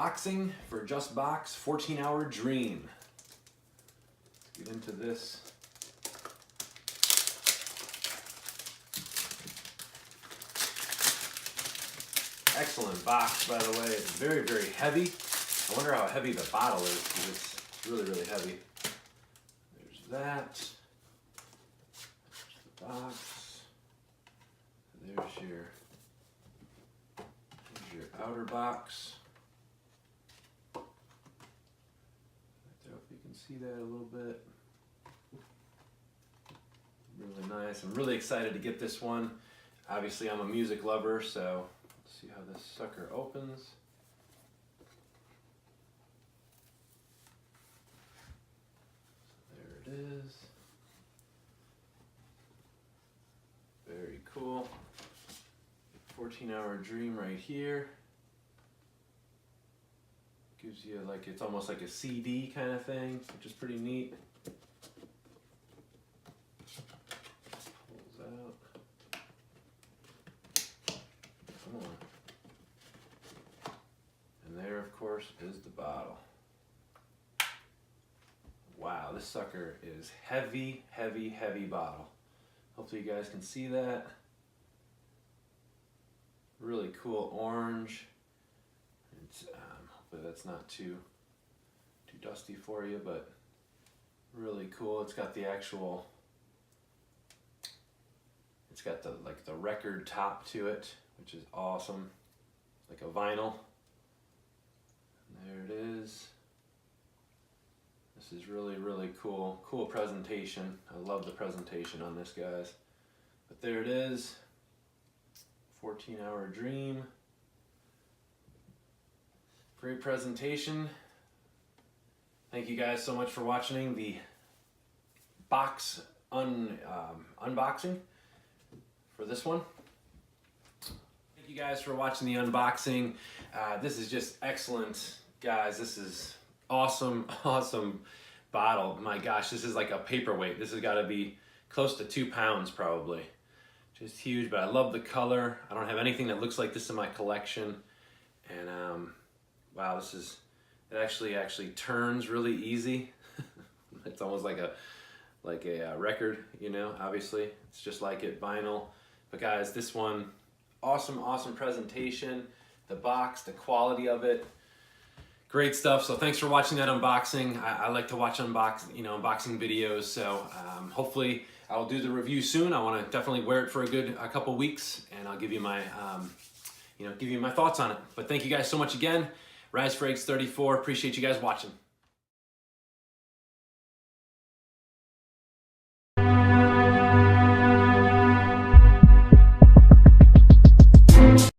unboxing for JUSBOX 14-hour dream. Let's get into this. Excellent box, by the way. It's very, very heavy. I wonder how heavy the bottle is, because it's really, really heavy. There's that. There's the box. There's your outer box. I don't know if you can see that a little bit. Really nice. I'm really excited to get this one. Obviously, I'm a music lover, so let's see how this sucker opens. So there it is. Very cool. 14-hour dream right here. Gives you like, it's almost like a CD kind of thing, which is pretty neat. Pulls out. Come on. And there, of course, is the bottle. Wow, this sucker is heavy, heavy, heavy bottle. Hopefully you guys can see that. Really cool orange. It's, hopefully that's not too dusty for you, but really cool. It's got the actual, it's got the like the record top to it, which is awesome, like a vinyl. And there it is. This is really, really cool. Cool presentation. I love the presentation on this, guys. But there it is. 14-hour dream. Great presentation. Thank you guys so much for watching the box unboxing for this one. Thank you guys for watching the unboxing. This is just excellent, guys. This is awesome, awesome bottle. My gosh, this is like a paperweight. This has got to be close to 2 pounds probably. Just huge, but I love the color. I don't have anything that looks like this in my collection. And wow, this is, it actually turns really easy. It's almost like a record, you know, obviously. It's just like it, vinyl. But guys, this one, awesome, awesome presentation. The box, the quality of it, great stuff. So thanks for watching that unboxing. I like to watch unboxing videos. So hopefully I'll do the review soon. I want to definitely wear it for a couple weeks, and I'll give you my give you my thoughts on it. But thank you guys so much again. Rise for Eggs 34. Appreciate you guys watching.